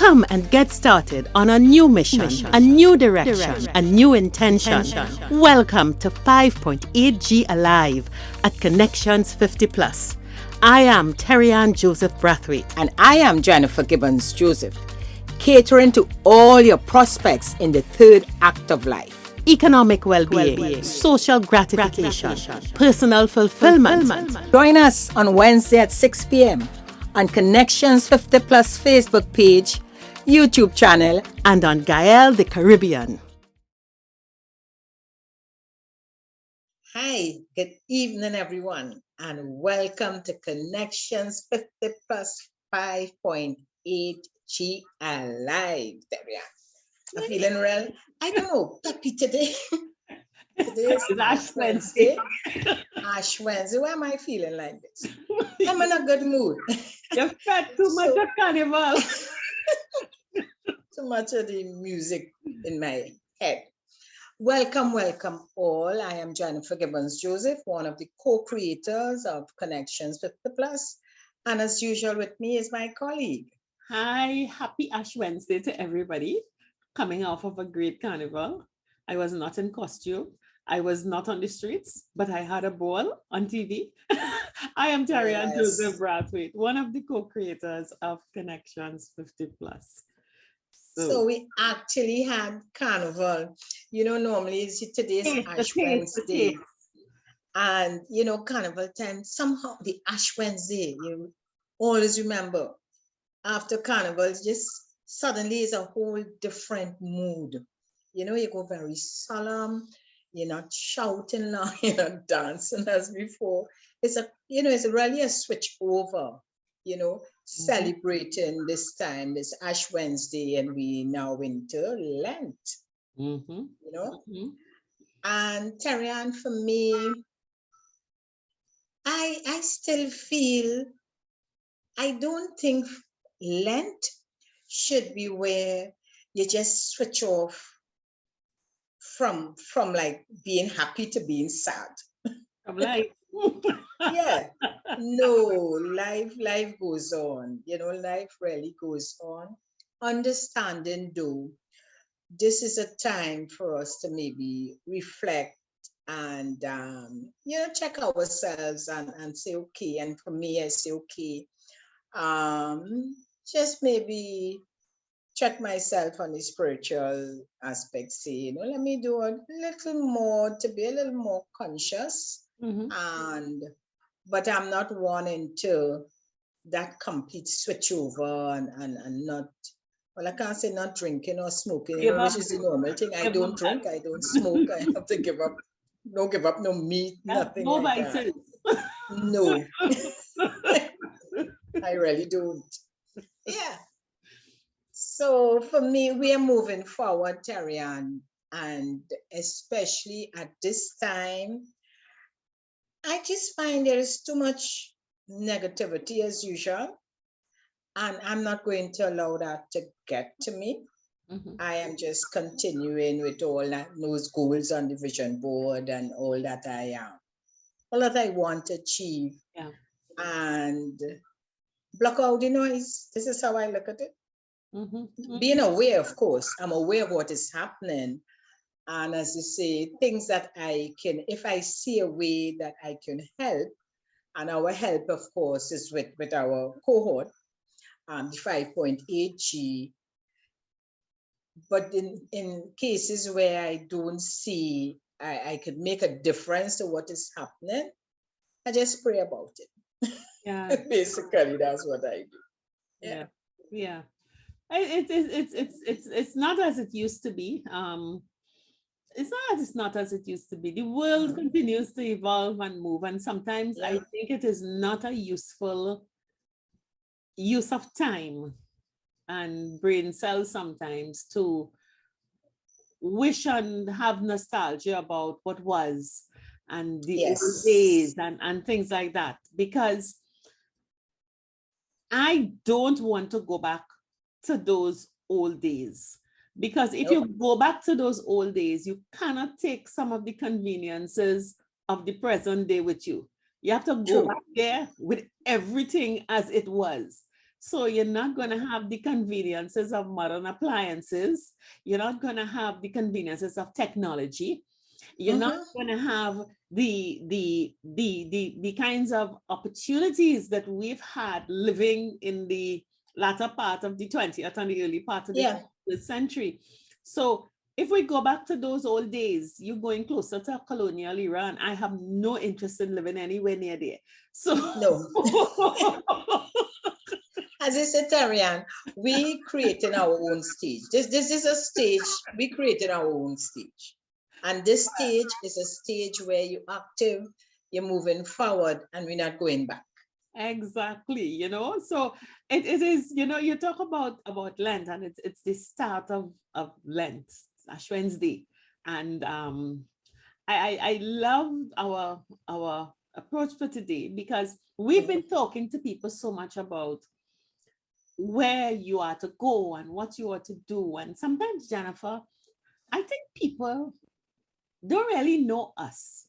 Come and get started on a new mission, a new direction, a new intention. Welcome to 5.8G Alive at Connections 50 Plus. I am Terri-Ann Joseph Brathwaite. And I am Jennifer Gibbons Joseph, catering to all your prospects in the third act of life. Economic well-being, social gratification, personal fulfillment. Join us on Wednesday at 6 p.m. on Connections 50 Plus Facebook page, YouTube channel, and on Gael the Caribbean. Hi, good evening, everyone, and welcome to Connections 50 Plus 5.8G Alive. Terri-Ann, I'm feeling real. I don't know, peppy today. Today is Ash Wednesday. Ash Wednesday. Why am I feeling like this? I'm in a good mood. You've fed too much of carnival. Too much of the music in my head. Welcome all. I am Jennifer Gibbons Joseph, one of the co-creators of Connections 50 Plus. And as usual with me is my colleague. Hi, happy Ash Wednesday to everybody. Coming off of a great carnival. I was not in costume. I was not on the streets, but I had a ball on TV. I am Terri-Ann Joseph Brathwaite, one of the co-creators of Connections 50 Plus. So we actually had carnival. You know, normally today's Ash Wednesday. And, you know, carnival time, somehow the Ash Wednesday, you always remember after carnival, just suddenly is a whole different mood. You know, you go very solemn, you're not shouting loud, you're not dancing as before. It's really a switch over, you know, celebrating this time, this Ash Wednesday, and we now into Lent, you know. And Terri-Ann, for me, I still feel, I don't think Lent should be where you just switch off from like being happy to being sad. I'm like, yeah, no, life goes on, you know, life really goes on. Understanding though, this is a time for us to maybe reflect and you know, check ourselves and say, okay, and for me I say, okay, just maybe check myself on the spiritual aspect, say, you know, let me do a little more to be a little more conscious. But I'm not wanting to that complete switch over and not, well, I can't say not drinking or smoking, you know, which is the normal thing. I don't drink, I don't smoke, I have to give up no meat, nothing no like that. No, I really don't. Yeah. So for me, we are moving forward, Terri-Ann, and especially at this time, I just find there is too much negativity as usual, and I'm not going to allow that to get to me. I am just continuing with all those goals on the vision board and all that I want to achieve, and block out the noise. This is how I look at it. Being aware, of course, I'm aware of what is happening. And as you say, things that I can, if I see a way that I can help, and our help, of course, is with our cohort, the 5.8G. But in cases where I don't see, I could make a difference to what is happening, I just pray about it. Yeah. Basically, that's what I do. Yeah. It's not as it used to be. It's not as it used to be. The world continues to evolve and move, and sometimes I think it is not a useful use of time and brain cells sometimes to wish and have nostalgia about what was and the old days and things like that, because I don't want to go back to those old days. Because if you go back to those old days, you cannot take some of the conveniences of the present day with you. You have to go back there with everything as it was. So you're not going to have the conveniences of modern appliances. You're not going to have the conveniences of technology. You're not going to have the kinds of opportunities that we've had living in the latter part of the 20th and the early part of the 21st century. So if we go back to those old days, you're going closer to colonial Iran. I have no interest in living anywhere near there. So no. As I said, Terri-Ann, we created our own stage. This is a stage, we created our own stage. And this stage is a stage where you're active, you're moving forward, and we're not going back. Exactly, you know, so it is, you know, you talk about Lent, and it's the start of Lent, Ash Wednesday. And I love our approach for today, because we've been talking to people so much about where you are to go and what you are to do. And sometimes, Jennifer, I think people don't really know us.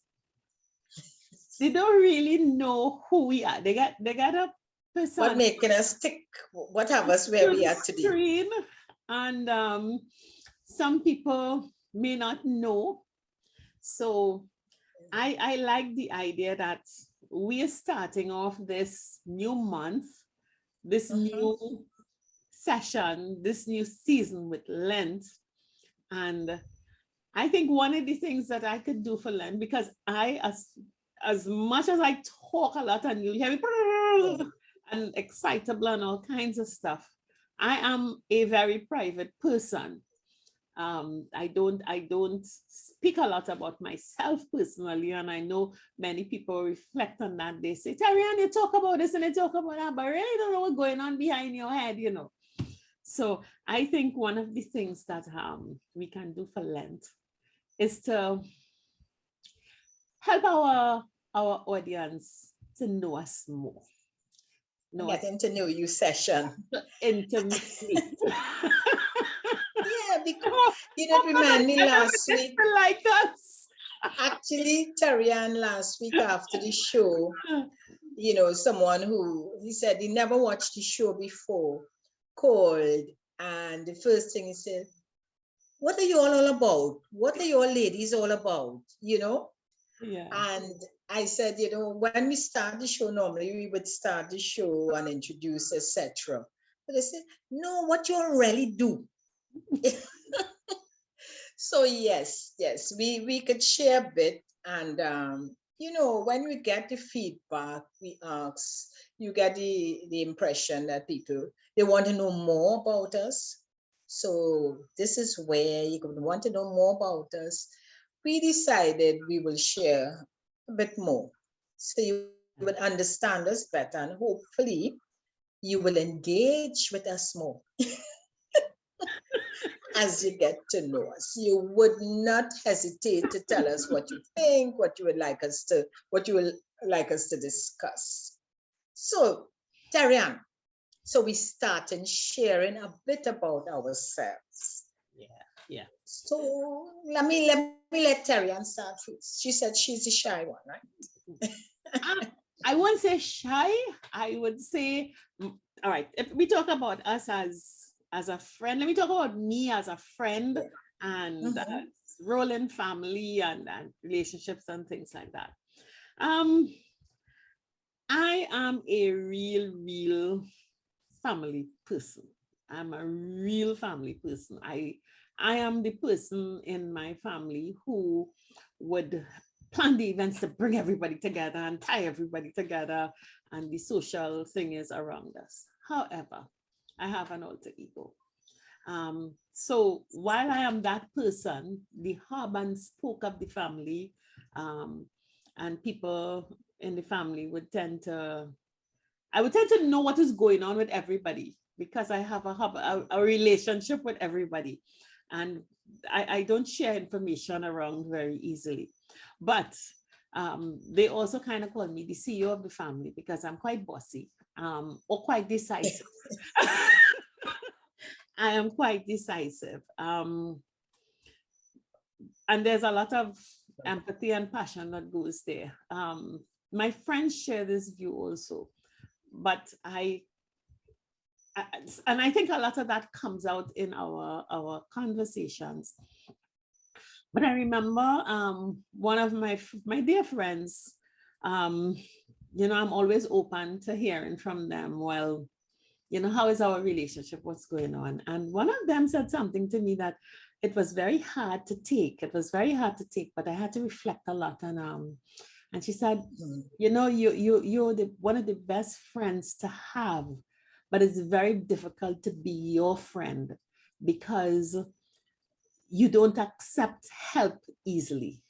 They don't really know who we are. They got a person. What making us tick? What have us where we are today? Screen, and some people may not know. So I like the idea that we are starting off this new month, this new session, this new season with Lent. And I think one of the things that I could do for Lent, because as much as I talk a lot and you hear me and excitable and all kinds of stuff, I am a very private person. I don't speak a lot about myself personally, and I know many people reflect on that. They say, Terri-Ann, you talk about this and you talk about that, but I really don't know what's going on behind your head, you know. So I think one of the things that we can do for Lent is to help our audience to know us more. Getting to know you session. Intimately. Yeah, because you know, remind me last week. Like us. Actually, Terri-Ann, last week after the show, you know, someone he said he never watched the show before, called, and the first thing he said, what are you all about? What are you all ladies all about? You know? Yeah. And I said, you know, when we start the show, normally we would start the show and introduce, etc. But I said, no, what you all really do. So yes, we could share a bit, and you know, when we get the feedback, we ask, you get the impression that people, they want to know more about us. So this is where you could want to know more about us. We decided we will share a bit more, so you will understand us better, and hopefully you will engage with us more. As you get to know us, you would not hesitate to tell us what you think, what you would like us to discuss. So, Terri-Ann, so we start in sharing a bit about ourselves. Yeah. So let me let Terri-Ann start first. She said she's a shy one, right? I won't say shy. I would say, all right, if we talk about us as a friend, let me talk about me as a friend, and role in family and relationships and things like that. I am a real family person. I'm a real family person. I am the person in my family who would plan the events to bring everybody together and tie everybody together, and the social thing is around us. However, I have an alter ego. So while I am that person, the hub and spoke of the family, and people in the family would tend to know what is going on with everybody, because I have a relationship with everybody, and I don't share information around very easily. But they also kind of call me the CEO of the family, because I'm quite bossy, or quite decisive. I am quite decisive. And there's a lot of empathy and passion that goes there. My friends share this view also, but I and I think a lot of that comes out in our conversations. But I remember one of my dear friends, you know, I'm always open to hearing from them. Well, you know, how is our relationship? What's going on? And one of them said something to me that it was very hard to take. It was very hard to take, but I had to reflect a lot. And she said, you know, you're one of the best friends to have, but it's very difficult to be your friend because you don't accept help easily.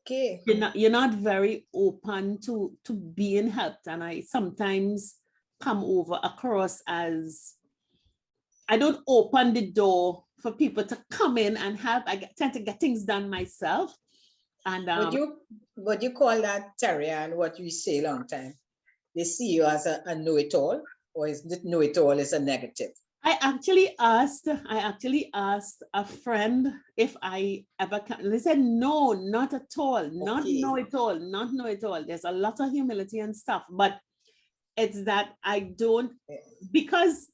Okay. You're not very open to being helped. And I sometimes come over across as I don't open the door for people to come in and help. I tend to get things done myself. And would you call that, Terri-Ann, what you say long time? They see you as a know-it-all, or is it know-it-all is a negative? I actually asked a friend if I ever can. And they said, no, not at all. Not know it all, not know it all. There's a lot of humility and stuff, but it's that I don't, because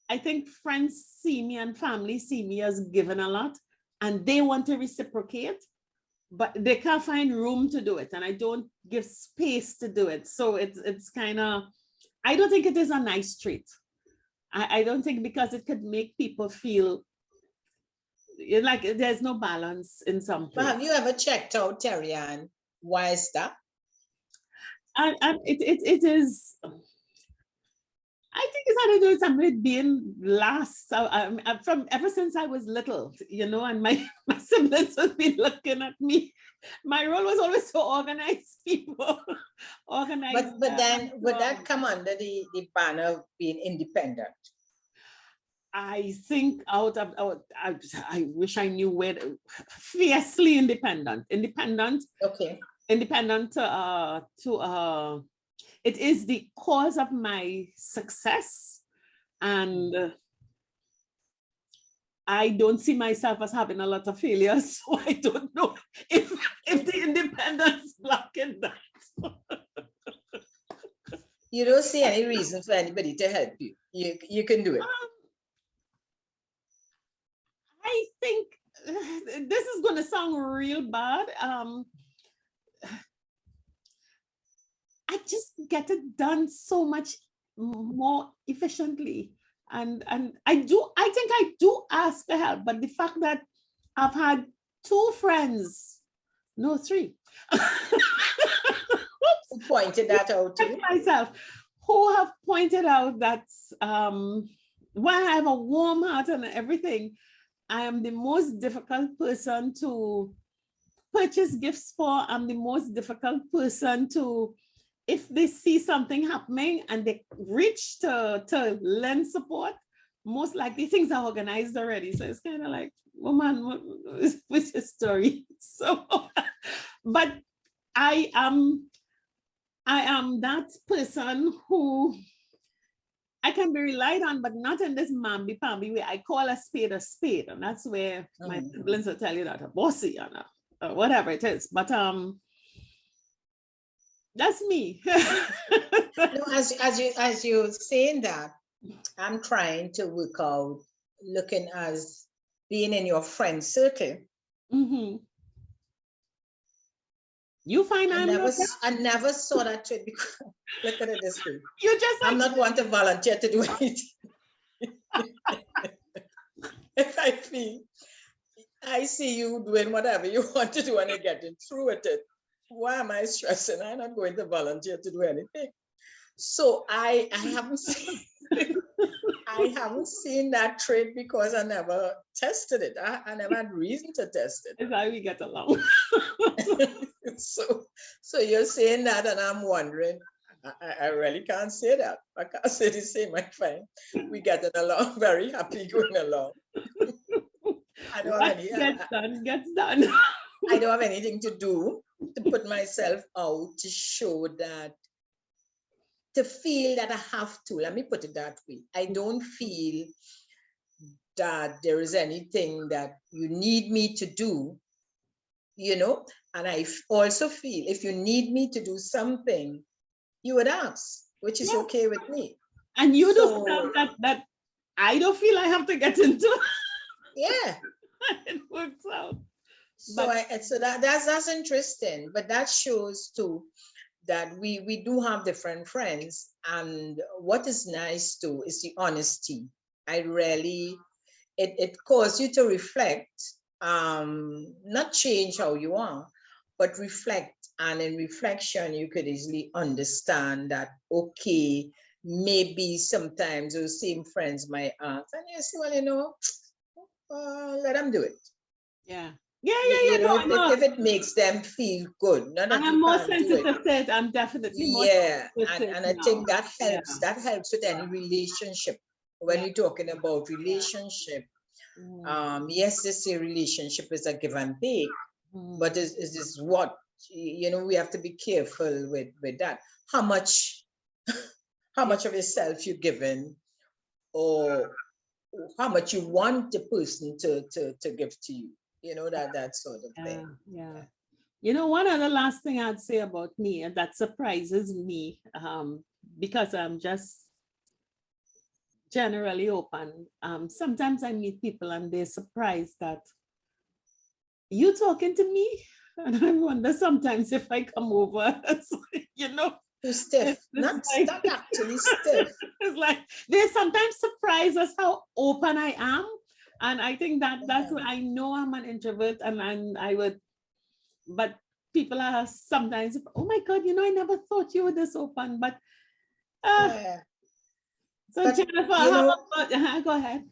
I think friends see me and family see me as given a lot and they want to reciprocate, but they can't find room to do it. And I don't give space to do it. So it's kind of, I don't think it is a nice trait. I don't think, because it could make people feel like there's no balance in some But place. have you ever checked out, Terri-Ann? Why is that? And it is, I think it's had to do with something with being last. So from ever since I was little, you know, and my siblings have been looking at me. My role was always to organize people. Organize. But then would that come under the banner of being independent? I think out of I wish I knew where fiercely independent. Okay. Independent it is the cause of my success, and I don't see myself as having a lot of failures, so I don't know if the independence blocking that. You don't see any reason for anybody to help you. You can do it. I think this is going to sound real bad. I just get it done so much more efficiently. And I think I do ask for help, but the fact that I've had 2 friends, no 3, Who pointed that out to you? myself, who have pointed out that while I have a warm heart and everything, I am the most difficult person to purchase gifts for. I'm the most difficult person to, if they see something happening and they reach to lend support, most likely things are organized already. So it's kind of like, woman, what's your story? So, but I am that person who I can be relied on, but not in this mamby-pamby way. I call a spade, and that's where my siblings will tell you that a bossy or whatever it is. But that's me. No, as you're saying that, I'm trying to work out, looking as being in your friend circle. Mm-hmm. You find I never saw that trait because look at it this way. You just I'm not one to volunteer to do anything. If I feel I see you doing whatever you want to do and you're getting through with it, why am I stressing? I'm not going to volunteer to do anything. So I haven't seen I haven't seen that trait because I never tested it. I never had reason to test it. That's how we get along. So you're saying that, and I'm wondering. I really can't say that. I can't say the same. I find we getting along, very happy going along. I don't have any. Gets done. I don't have anything to do to put myself out to show that, to feel that I have to. Let me put it that way. I don't feel that there is anything that you need me to do, you know. And I also feel if you need me to do something, you would ask, which is okay with me. And you do So stuff that I don't feel I have to get into. yeah. It works out. So so that's interesting, but that shows too that we do have different friends, and what is nice too is the honesty. I really it causes you to reflect, not change how you are, but reflect. And in reflection, you could easily understand that, okay, maybe sometimes those same friends might ask, and you say, well, let them do it. Yeah. Yeah. No, no. If it makes them feel good, not I that am you more can't do it. sensitive to it. I'm definitely more Yeah, sensitive to it and I now. think that Yeah. helps. That helps with any relationship. When Yeah. you're talking about relationship, yes, they say relationship is a give and take, but is what we have to be careful with that. How much, how much of yourself you're giving, or how much you want the person to give to you. That sort of thing. Yeah. One of the last thing I'd say about me, and that surprises me, because I'm just generally open. Sometimes I meet people and they're surprised that you talking to me, and I wonder sometimes if I come over, Too stiff. it's Not actually stiff. it's like they sometimes surprise us how open I am. And I think that's what I know I'm an introvert, and I would, but people are sometimes, oh my God, I never thought you were this open. But Yeah. so But Jennifer, how about, go ahead.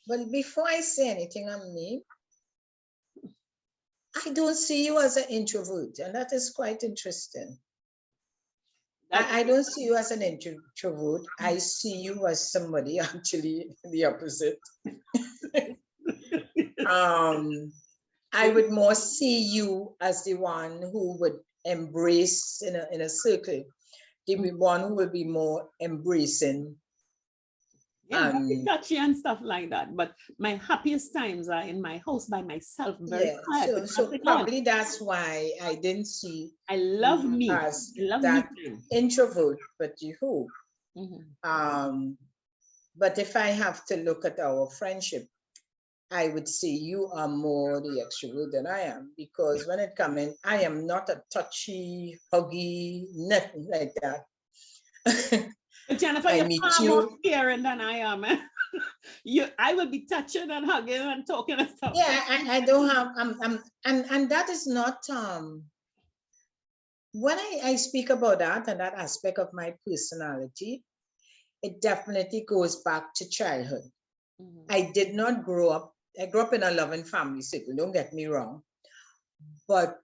But before I say anything on me, I don't see you as an introvert, and that is quite interesting. I don't see you as an introvert. I see you as somebody actually the opposite. I would more see you as the one who would embrace in a circle, the one who will be more embracing. Yeah, very touchy and stuff like that. But my happiest times are in my house by myself, very quiet. So probably that's why I didn't see I love me. as I love that me. introvert, but you who. But if I have to look at our friendship, I would say you are more the extrovert than I am, because when it comes in, I am not a touchy, huggy, nothing like that. But Jennifer, I you're meet far you. more caring than I am. I will be touching and hugging and talking and stuff. Yeah, I don't have and that is not when I speak about that and that aspect of my personality, it definitely goes back to childhood. I did not grow up. I grew up in a loving family circle. Don't get me wrong, but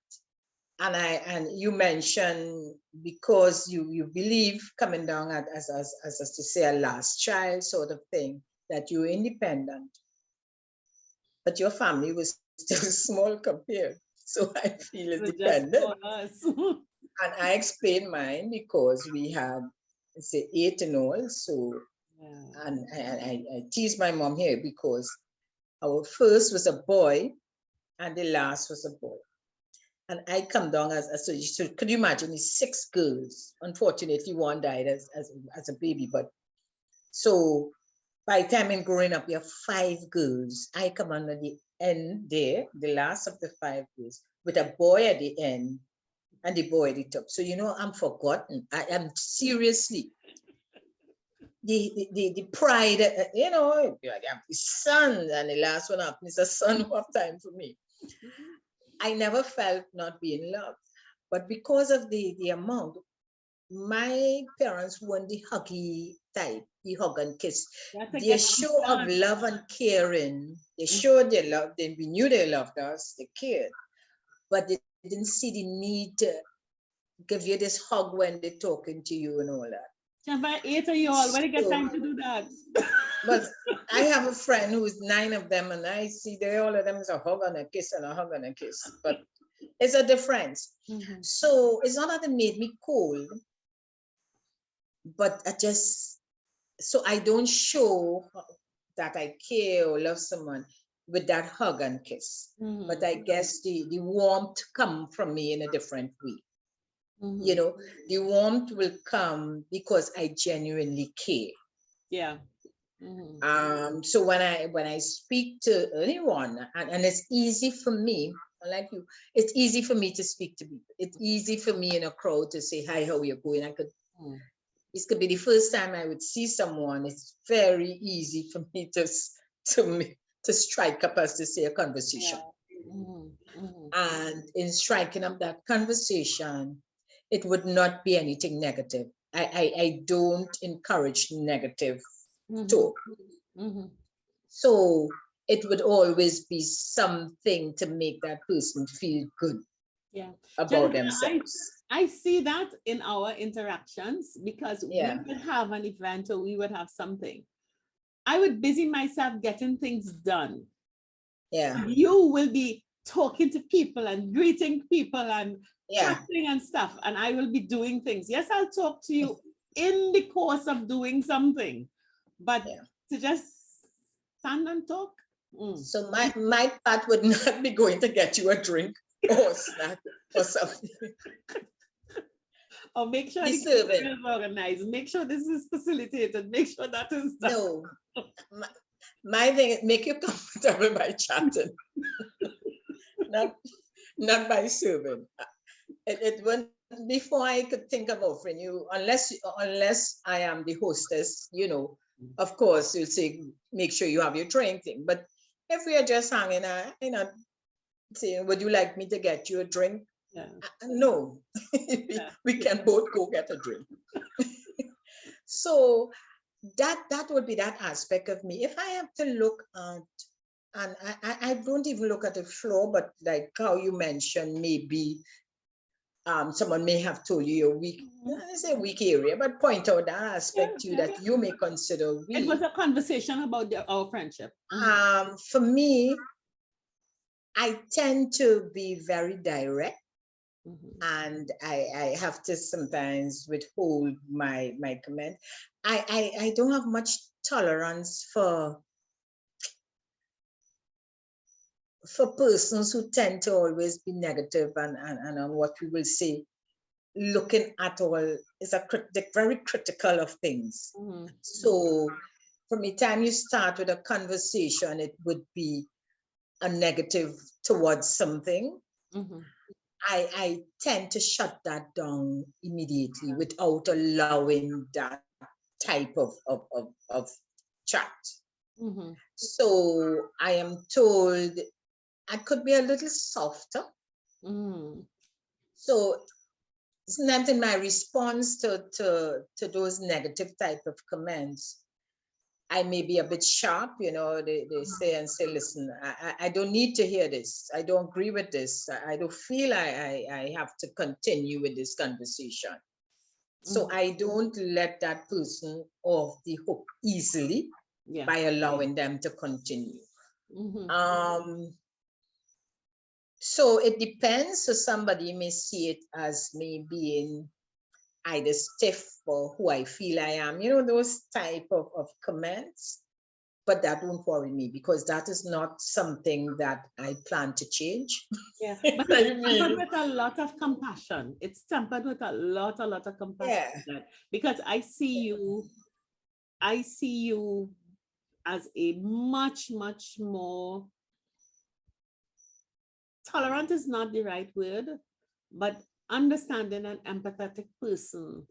and you mentioned, because you believe coming down as to say a last child sort of thing, that you're independent, but your family was still small compared. So I feel independent. And I explained mine because we had, say, 8 in all. So, and I tease my mom here because our first was a boy and the last was a boy. And I come down so could you imagine, 6 girls. Unfortunately, one died as a baby. But so by the time in growing up, we have 5 girls. I come on at the end there, the last of the 5 girls, with a boy at the end and the boy at the top. So, I'm forgotten. I am seriously the pride, I have the son, and the last one up is a son who have time for me. I never felt not being loved, but because of the amount, my parents weren't the huggy type, the hug and kiss. Their show of love and caring, they showed their love. Then we knew they loved us, they cared, but they didn't see the need to give you this hug when they're talking to you and all that. By 8 of you all, when you get time to do that? But I have a friend who's 9 of them, and I see all of them is a hug and a kiss and a hug and a kiss. But it's a difference. So it's not that it made me cold, but so I don't show that I care or love someone with that hug and kiss. But I guess the warmth come from me in a different way. The warmth will come because I genuinely care. Yeah. So when I speak to anyone, and it's easy for me, like you, it's easy for me to speak to people. It's easy for me in a crowd to say, hi, how you going? This could be the first time I would see someone. It's very easy for me to strike up, as to say, a conversation. And in striking up that conversation, it would not be anything negative. I don't encourage negative talk. So it would always be something to make that person feel good about themselves. I see that in our interactions, because we Yeah. would have an event or we would have something. I would busy myself getting things done. Yeah. You will be talking to people and greeting people and Yeah. chatting and stuff, and I will be doing things. Yes, I'll talk to you in the course of doing something, but to just stand and talk. So my part would not be going to get you a drink or snack or something. Or make sure Be the serving. is organized. Make sure this is facilitated. Make sure that is done. No. My thing is make you comfortable by chatting. not by serving. It went before I could think of offering you, unless I am the hostess, of course you'll say make sure you have your drink thing. But if we are just hanging out, saying, would you like me to get you a drink? Yeah. No. We can both go get a drink. So that would be that aspect of me. If I have to look at, and I don't even look at the floor, but like how you mentioned, maybe someone may have told you you're weak. I say weak area, but point out that aspect to you that you may consider weak. It was a conversation about our friendship. For me, I tend to be very direct. And I have to sometimes withhold my comment. I don't have much tolerance for persons who tend to always be negative and on what we will say, looking at all is very critical of things. So from the time you start with a conversation, it would be a negative towards something. I tend to shut that down immediately without allowing that type of chat. So I am told I could be a little softer. So sometimes in my response to those negative type of comments, I may be a bit sharp, they say, listen, I don't need to hear this. I don't agree with this. I don't feel I have to continue with this conversation. So I don't let that person off the hook easily by allowing them to continue. So it depends. So somebody may see it as me being either stiff or who I feel I am, those type of comments. But that won't worry me, because that is not something that I plan to change. Yeah, but it's tempered with a lot of compassion. It's tempered with a lot of compassion. Yeah. Because I see you as a much more tolerant is not the right word, but understanding and empathetic person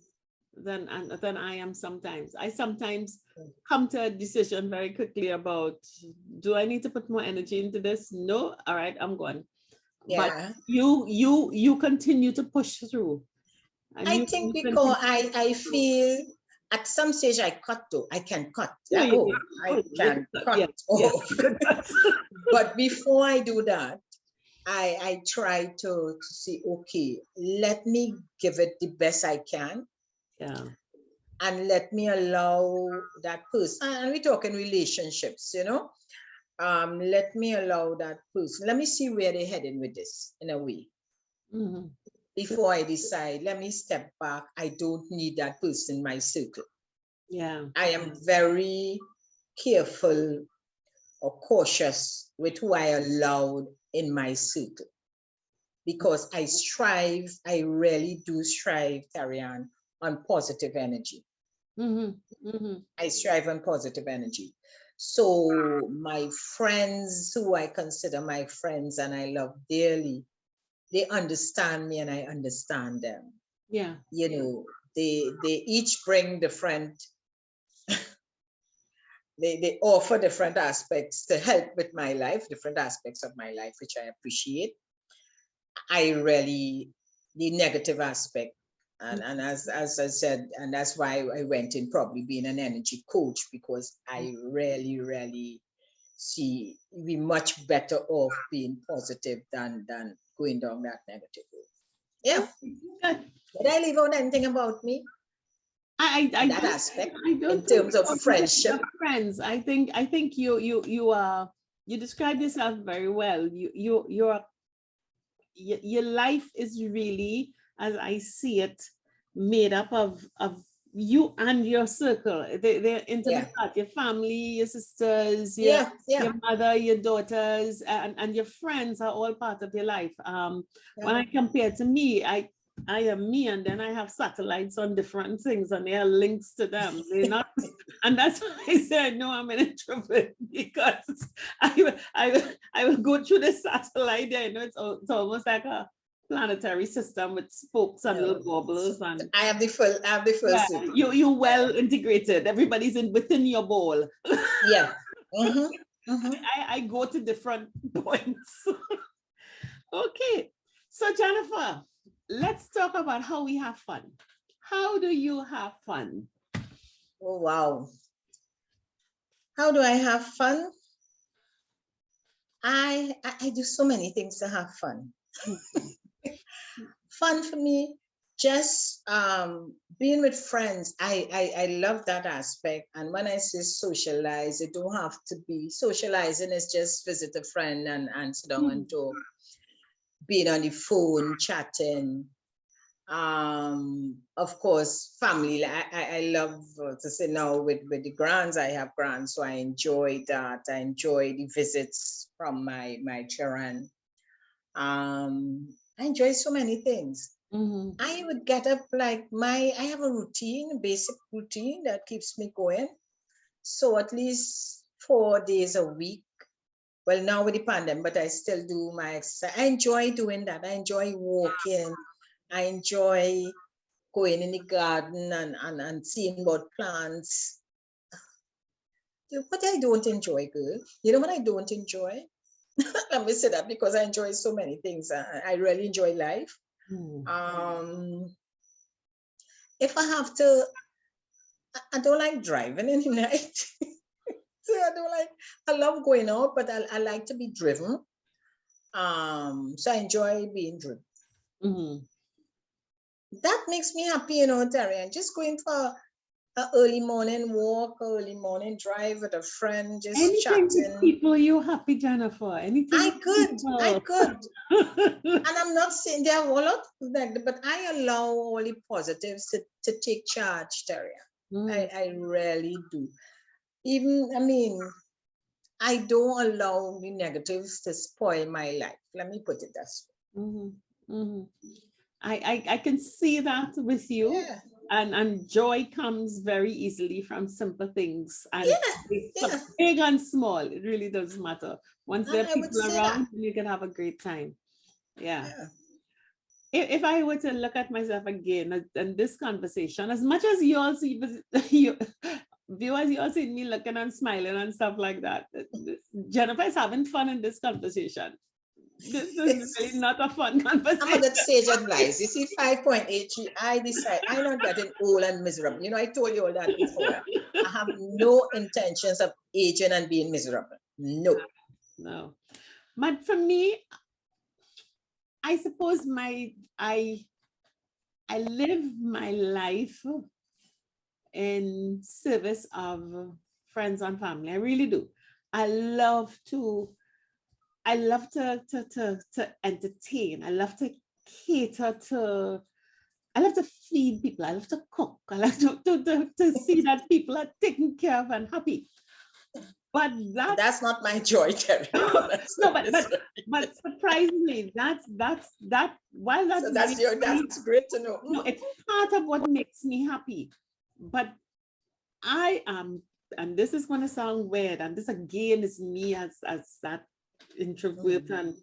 than I am sometimes. I sometimes come to a decision very quickly about, do I need to put more energy into this? No, all right, I'm gone. Yeah. But you continue to push through. And I think because I feel at some stage I cut though. I can cut. I can cut off. But before I do that, I try to say, okay, let me give it the best I can. Yeah. And let me allow that person, and we're talking relationships, let me allow that person, let me see where they're heading with this in a way. Before I decide, let me step back. I don't need that person in my circle. Yeah. I am very careful or cautious with who I allowed in my circle, because I really do strive, Terri-Ann, on positive energy. I strive on positive energy. So my friends, who I consider my friends and I love dearly, they understand me and I understand them. Yeah. You know, they each bring different, they offer different aspects to help with my life, different aspects of my life, which I appreciate. I really, the negative aspect, and as I said, and that's why I went in probably being an energy coach, because I really see we much better off being positive than going down that negative road. Yeah. Good. Did I leave out anything about me? I That don't, aspect I don't in think terms of so. friendship. Friends. I think you are, you describe yourself very well. Your life is really, as I see it, made up of you and your circle. They're intimate Yeah. part, your family, your sisters, Yeah. Yeah. your mother, your daughters, and your friends are all part of your life. When I compare to me, I am me, and then I have satellites on different things, and there are links to them. They're not, and that's why I said no, I'm an introvert, because I will go through the satellite there. You know, it's almost like a planetary system with spokes and little baubles, and I have the full yeah, circle. you well integrated. Everybody's in within your ball. Yeah. I go to different points. Okay, so Jennifer, let's talk about how we have fun. How do you have fun? Oh wow. How do I have fun? I do so many things to have fun. Fun for me, just being with friends. I love that aspect. And when I say socialize, it don't have to be socializing is just visit a friend and sit down and talk. Being on the phone, chatting. Of course, family. I love to say now with the grands, I have grands, so I enjoy that. I enjoy the visits from my children. I enjoy so many things. I would get up like I have a routine, a basic routine that keeps me going. So at least 4 days a week. Well, now with the pandemic, but I still do my exercise. I enjoy doing that. I enjoy walking. I enjoy going in the garden and seeing what plants. What I don't enjoy, girl. You know what I don't enjoy? Let me say that because I enjoy so many things. I really enjoy life. If I have to, I don't like driving in the night. So I love going out, but I like to be driven. So I enjoy being driven. That makes me happy, you know, Terri-Ann. Just going for an early morning walk, early morning drive with a friend, just Anything chatting. with people, you happy, Jennifer? Anything? I could. And I'm not saying there are a lot of that, but I allow all the positives to take charge, Terri-Ann. I really do. Even, I mean, I don't allow the negatives to spoil my life. Let me put it that way. I can see that with you. Yeah. And joy comes very easily from simple things, and Yeah. big and small, it really doesn't matter. Once there are I would people say around, that. you can have a great time. Yeah. If I were to look at myself again in this conversation, as much as you all see you viewers, you all see me looking and smiling and stuff like that, Jennifer is having fun in this conversation. This is really not a fun conversation. I'm at sage advice. You see, 5.8, I decide I'm not getting old and miserable. You know, I told you all that before. I have no intentions of aging and being miserable. No. But for me, I suppose I live my life in service of friends and family. I really do. I love to entertain. I love to cater to. I love to feed people. I love to cook. I love to see that people are taken care of and happy. But that's not my joy, Terri. No, but surprisingly, that's while that's so that's great to know. No, it's part of what makes me happy. But I am, and this is going to sound weird, and this again is me as that introvert, and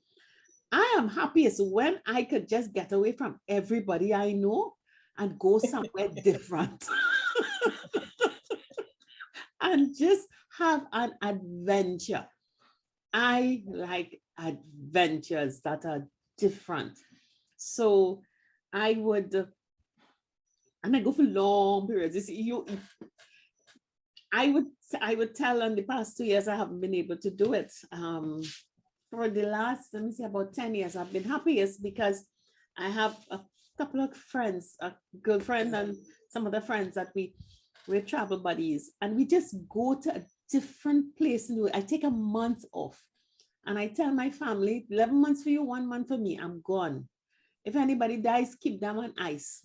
I am happiest when I could just get away from everybody I know and go somewhere different and just have an adventure. I like adventures that are different. So I would, and I go for long periods. I would tell in the past 2 years I haven't been able to do it. For the last, let me say, about 10 years, I've been happiest because I have a couple of friends, a girlfriend and some other friends that we're travel buddies, and we just go to a different place. I take a month off and I tell my family, 11 months for you, 1 month for me, I'm gone. If anybody dies, keep them on ice.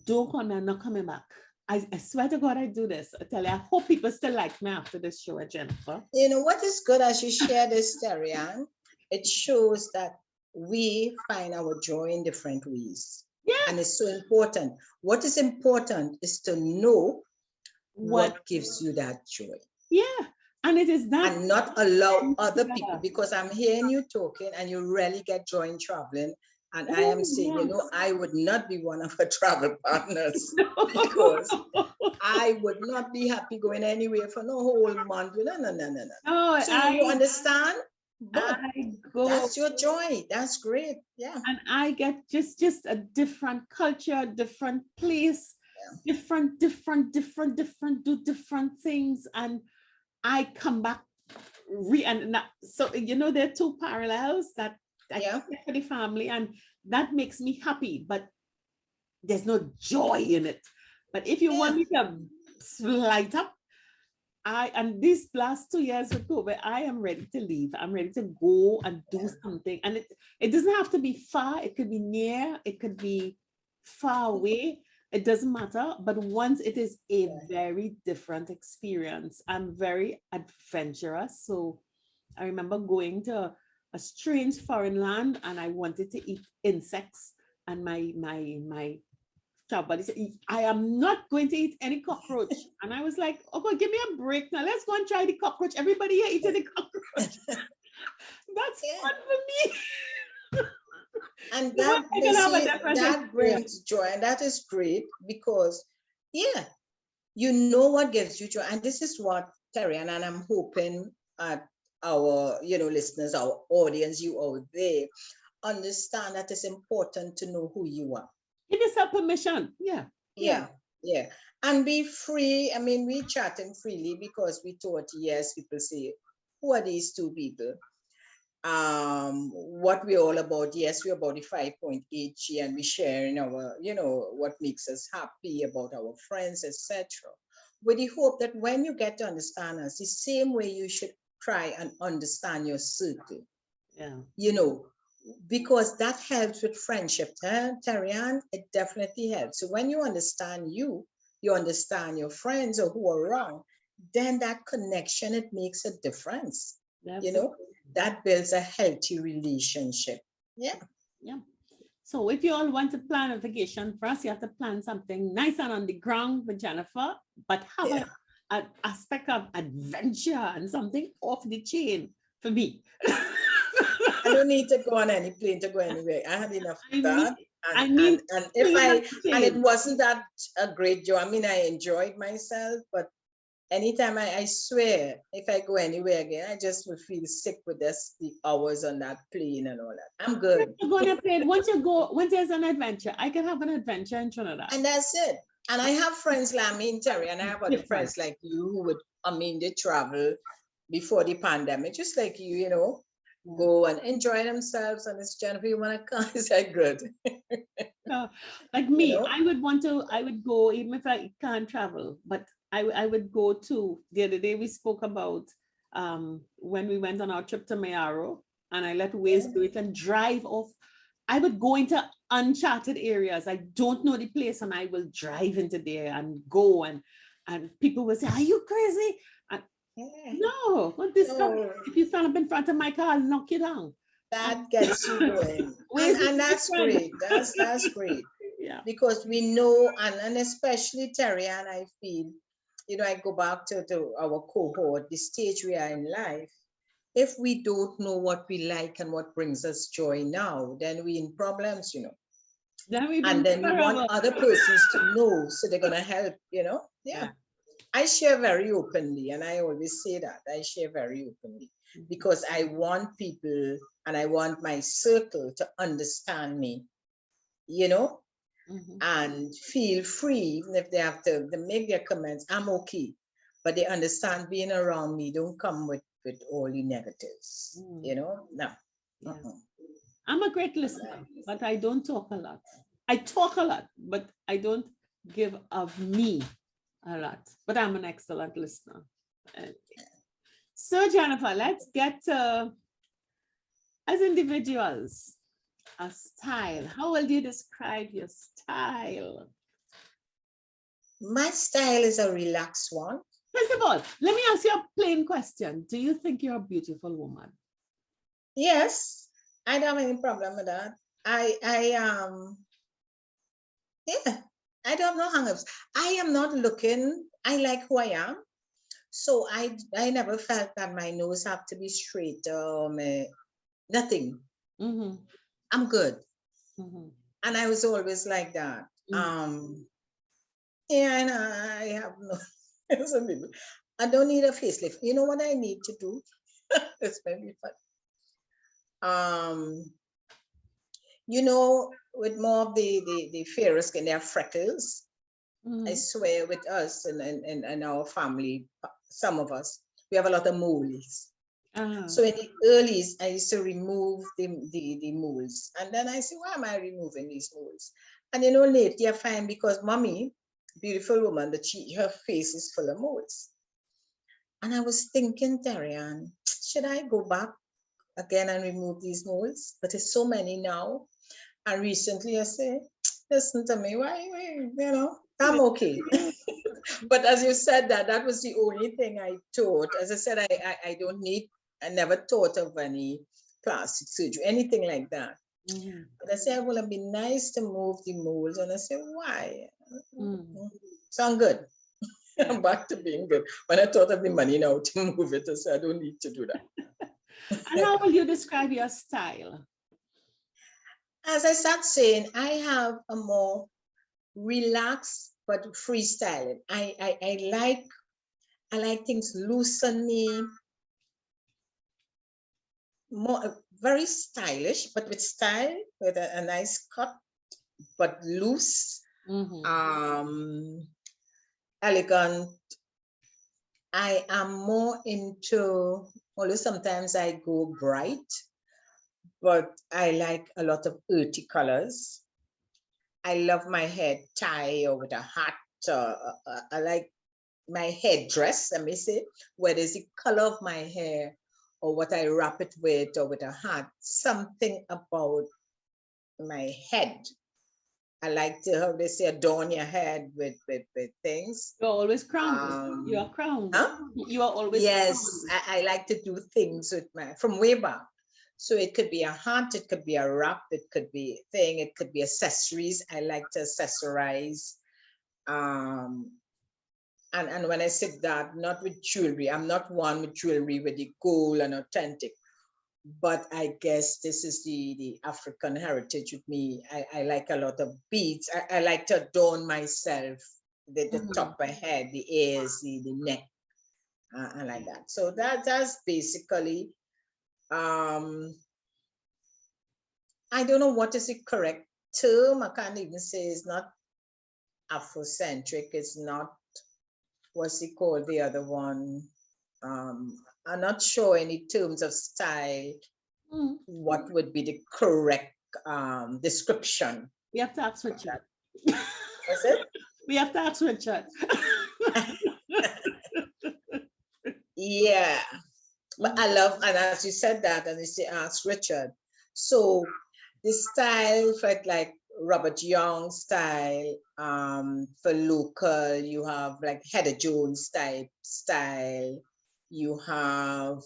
Don't come, I'm not coming back. I swear to God, I do this. I tell you, I hope people still like me after this show, Jennifer. You know, what is good as you share this, Terri-Ann, it shows that we find our joy in different ways. Yeah. And it's so important. What is important is to know what gives you that joy. Yeah. And it is that. And not allow other people, because I'm hearing you talking and you really get joy in traveling. And I am saying, you know, I would not be one of her travel partners because I would not be happy going anywhere for no whole month. No. So you understand? But that's your joy. That's great. Yeah. And I get just a different culture, different place, different, do different things. And I come back. So, you know, there are two parallels that I get for the family, and that makes me happy, but there's no joy in it. But if you want me to light up, and these last 2 years with COVID, I am ready to leave. I'm ready to go and do something. And it doesn't have to be far. It could be near. It could be far away. It doesn't matter. But once it is a very different experience, I'm very adventurous. So I remember going to a strange foreign land and I wanted to eat insects. And my buddy said, I am not going to eat any cockroach. And I was like, okay, give me a break now. Let's go and try the cockroach. Everybody here eating the cockroach. That's fun for me. And that brings joy. And that is great because, you know what gives you joy. And this is what, Terri-Ann, and I'm hoping our, listeners, our audience, you out there, understand that it's important to know who you are. Give yourself permission. Yeah. And be free. I mean, we're chatting freely because we thought, people say, who are these two people? What we're all about. Yes, we're about the 5.8G and we share in our, what makes us happy about our friends, etc. With the hope that when you get to understand us, the same way you should try and understand your circle. Because that helps with friendship. Terri-Ann, it definitely helps. So when you understand you understand your friends or who are around, then that connection, it makes a difference. That builds a healthy relationship. Yeah. So if you all want to plan a vacation for us, you have to plan something nice and on the ground with Jennifer, but have an aspect of adventure and something off the chain for me. I don't need to go on any plane to go anywhere. I had enough of that. And it wasn't that a great job. I mean, I enjoyed myself, but anytime I swear, if I go anywhere again, I just would feel sick with the hours on that plane and all that. I'm good. Go on a plane. Once there's an adventure, I can have an adventure in Trinidad. And that's it. And I have friends like me and Terri, and I have other friends like you who would, they travel before the pandemic, just like you, go and enjoy themselves. And it's Jennifer, you want to come? Is that good? Like me, I would go even if I can't travel, but I would go to, the other day we spoke about when we went on our trip to Mayaro and I let Waze do it and drive off. I would go into uncharted areas. I don't know the place and I will drive into there and go and people will say, are you crazy? No, what this? If you stand up in front of my car, I'll knock you down. That gets you going. and that's great. That's great. Yeah. Because we know, and especially Terri-Ann, I feel I go back to our cohort, the stage we are in life. If we don't know what we like and what brings us joy now, then we in problems, Then we and then we want other persons to know, so they're gonna help, yeah. I share very openly, and I always say that I share very openly because I want people and I want my circle to understand me, and feel free, even if they have to make their comments, I'm okay. But they understand being around me don't come with all the negatives, No. Yeah. I'm a great listener, but I don't talk a lot. I talk a lot, but I don't give of me a lot. But I'm an excellent listener. So Jennifer, let's get to, as individuals, a style. How will you describe your style? My style is a relaxed one. First of all, let me ask you a plain question. Do you think you're a beautiful woman? Yes, I don't have any problem with that. Yeah, I don't know hang-ups. I am not looking, I like who I am. So I never felt that my nose have to be straight, nothing. I'm good. And I was always like that. Yeah, and I have no, some people, I don't need a facelift. You know what I need to do? It's very fun. With more of the fairer skin, they have freckles. I swear with us and our family, some of us, we have a lot of moles. So in the earlies, I used to remove the moles. And then I say, why am I removing these moles? And lately I find because mommy, beautiful woman, her face is full of moles. And I was thinking, Terri-Ann, should I go back again and remove these moles? But there's so many now. And recently I say, listen to me, why, I'm okay. But as you said that was the only thing I thought. As I said, I never thought of any plastic surgery, anything like that. But I said, well, it'd be nice to move the moles. And I said, why? So I'm good. I'm back to being good. When I thought of the money now to move it, I said, I don't need to do that. And how will you describe your style? As I start saying, I have a more relaxed but freestyling. I like things loose on me, more very stylish, but with style, with a nice cut, but loose, elegant. I am more into, although sometimes I go bright, but I like a lot of earthy colors. I love my hair tie or with a hat. I like my headdress, let me say, whether it's the color of my hair or what I wrap it with or with a hat, something about my head. I like to, how they say, adorn your head with things. You're always crowned. You are crowned. Huh? You are always Yes, crowned. I like to do things with from way back. So it could be a hat, it could be a wrap, it could be a thing, it could be accessories. I like to accessorize. And when I say that, not with jewelry, I'm not one with jewelry with the gold and authentic, but I guess this is the African heritage with me. I like a lot of beads. I like to adorn myself, the top of my head, the ears, the neck, and like that. So that's basically, I don't know what is the correct term. I can't even say it's not Afrocentric. It's not, what's it called, the other one? I'm not sure in terms of style, what would be the correct description. We have to ask Richard. Is it? We have to ask Richard. Yeah. But I love, and as you said that, and you say ask Richard. So the style felt like Robert Young style. For local, you have like Heather Jones type style. You have,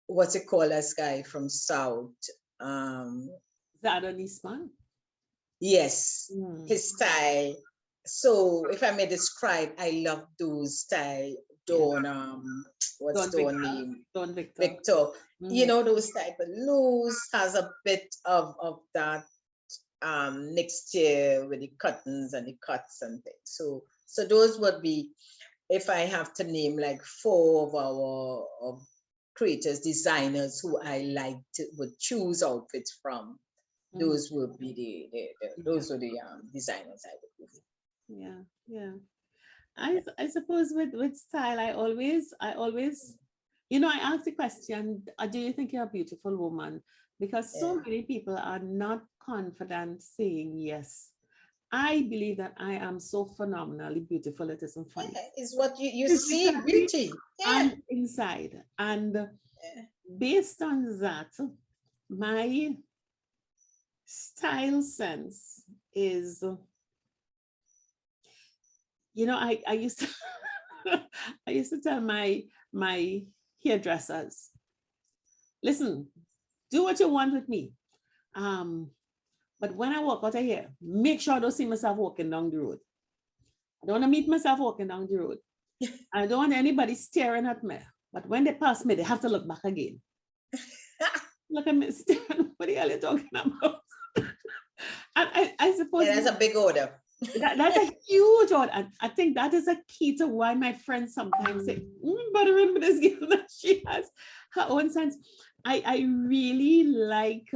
what's it called, this guy from South? Zada Nisman. Yes, his style. So if I may describe, I love those style Dawn, what's Don Dawn Victor. name? Don Victor. Victor. You Mhm. know, those type of loose has a bit of that next year with the cuttons and the cuts and things. So those would be, if I have to name like four of our of creators, designers who I like to would choose outfits from. Mhm. Those would be those are the designers I would go for. Yeah, yeah. I suppose with style, I always, I ask the question, do you think you're a beautiful woman? Because so Yeah. many people are not confident saying yes. I believe that I am so phenomenally beautiful, it isn't funny. Yeah, is what you see Physically beauty. Yeah. and inside. And Yeah. based on that, my style sense is, I used to I used to tell my hairdressers, listen, do what you want with me. But when I walk out of here, make sure I don't see myself walking down the road. I don't want to meet myself walking down the road. I don't want anybody staring at me. But when they pass me, they have to look back again. Look at me staring. What the hell are you talking about? And I suppose Yeah, that's a big order. that's a huge order. And I think that is a key to why my friends sometimes say, but remember this girl that she has her own sense. I really like,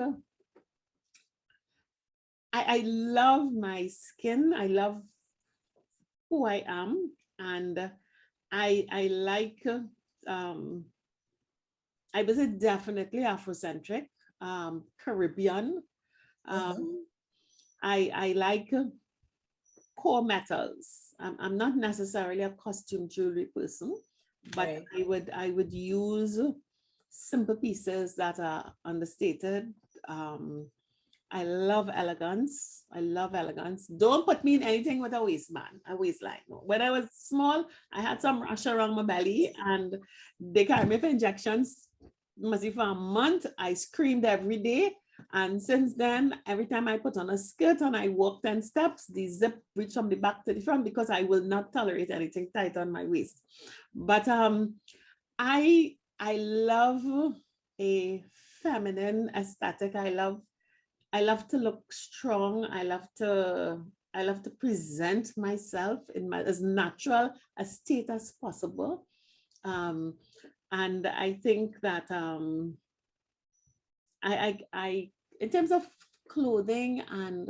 I love my skin. I love who I am. And I like, I was definitely Afrocentric, Caribbean. Um, I like core metals. I'm not necessarily a costume jewelry person, but Right. I would use simple pieces that are understated. I love elegance. I love elegance. Don't put me in anything with a waistline. No. When I was small, I had some rash around my belly and they carried me for injections. Must be for a month. I screamed every day. And since then, every time I put on a skirt and I walk 10 steps, the zip reach from the back to the front because I will not tolerate anything tight on my waist. But I love a feminine aesthetic. I love to look strong. I love to present myself in my as natural a state as possible. Um, and I think that I in terms of clothing, and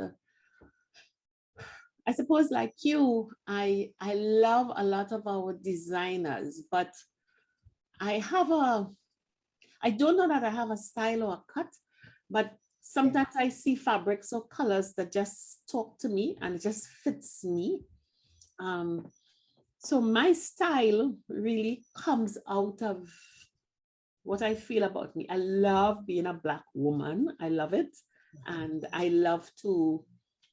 I suppose like you, I love a lot of our designers, but I don't know that I have a style or a cut, but sometimes I see fabrics or colors that just talk to me and it just fits me. Um, so my style really comes out of what I feel about me. I love being a Black woman. I love it. And I love to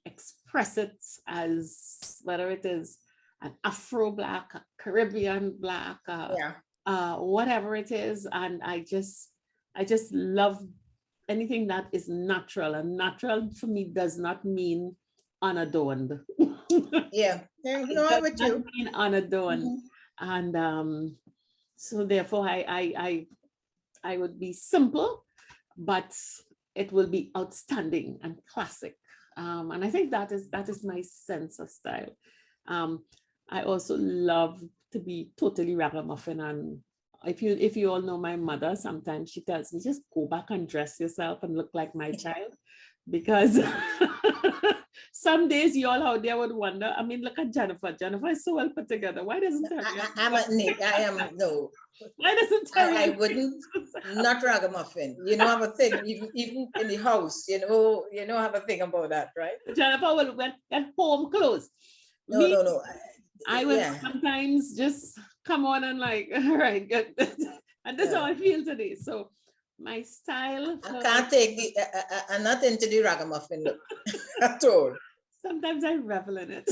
express it as whether it is an Afro Black, a Caribbean Black, Yeah. whatever it is. And I just love anything that is natural. And natural for me does not mean unadorned. Yeah. Yeah. It No, I'm does with not you. mean unadorned. Mhm. And so therefore I would be simple, but it will be outstanding and classic. And I think that is my sense of style. Um, I also love to be totally ragamuffin. And if you all know my mother, sometimes she tells me, just go back and dress yourself and look like my child. Because some days you all out there would wonder. I mean, look at Jennifer. Jennifer is so well put together. Why doesn't I'm a Nick. I am no. why doesn't I Terri-Ann wouldn't, not ragamuffin. You know, have a thing, even in the house, have a thing about that, right? Jennifer will get home clothes. No, Me, no, no. I will Yeah. sometimes just come on and like, all right, good. And that's how I feel today. So my style, I can't take I'm not into the ragamuffin look at all. sometimes I revel in it.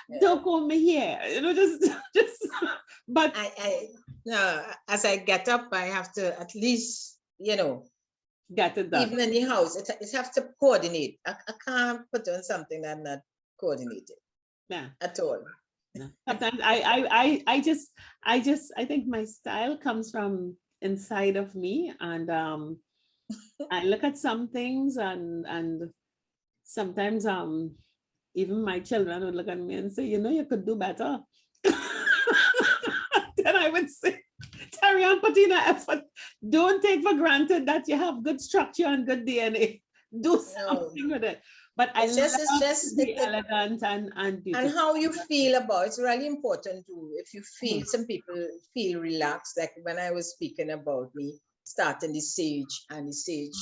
Yeah. Don't call me here, just, but No, as I get up, I have to at least, get it done. even in the house, it have to coordinate. I can't put on something that's not coordinated. Yeah. at all. No. Sometimes I think my style comes from inside of me, and I look at some things, and sometimes even my children would look at me and say, you know, you could do better. Then I would say, Terri-Ann, put in an effort. Don't take for granted that you have good structure and good DNA. Do No, something with it. But I it's just love to be elegant and and beautiful. how you feel about it's really important too. If you feel some people feel relaxed, like when I was speaking about me starting the Sage and the Sage.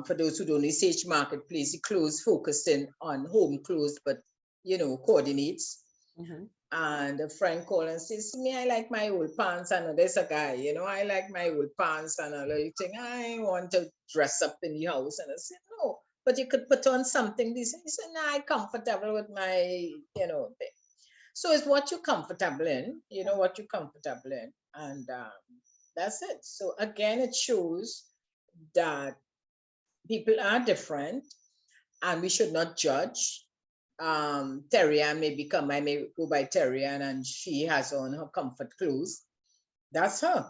For those who don't know, Sage Marketplace, the clothes focusing on home clothes, but you know, coordinates. Mhm. And a friend called and says, me, I like my old pants. And there's a guy, you know, I like my old pants. And I think, I want to dress up in the house. And I said, no, but you could put on something decent. He said, no, I'm comfortable with my, you know, thing. So it's what you're comfortable in, you know, what you're comfortable in. And that's it. So again, it shows that people are different and we should not judge. Terri-Ann may become, I may go by Terri-Ann and she has on her comfort clothes. That's her.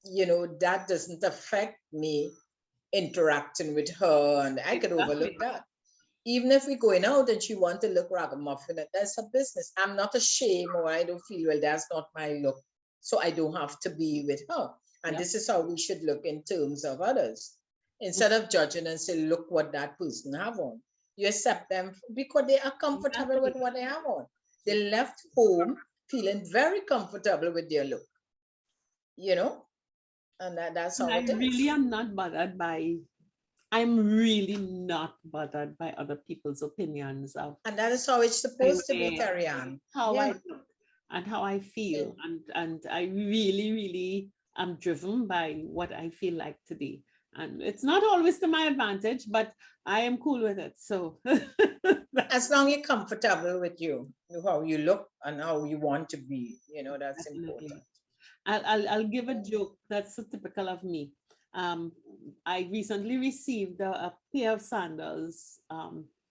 You know, that doesn't affect me interacting with her, and I could overlook that. Even if we're going out and she want to look ragamuffin, that's her business. I'm not ashamed or I don't feel, well, that's not my look. So I don't have to be with her. And this is how we should look in terms of others. Instead of judging and say, look what that person have on. You accept them because they are comfortable with what they have on. They left home feeling very comfortable with their look, you know, and that's how I it is. really am not bothered by, I'm really not bothered by other people's opinions of And that is how it's supposed to be, Terri-Ann. how I look and how I feel. And I really, really am driven by what I feel like today. And it's not always to my advantage, but I am cool with it. So as long as you're comfortable with you, how you look and how you want to be, you know, that's definitely. important. I'll give a joke that's so typical of me. I recently received a pair of sandals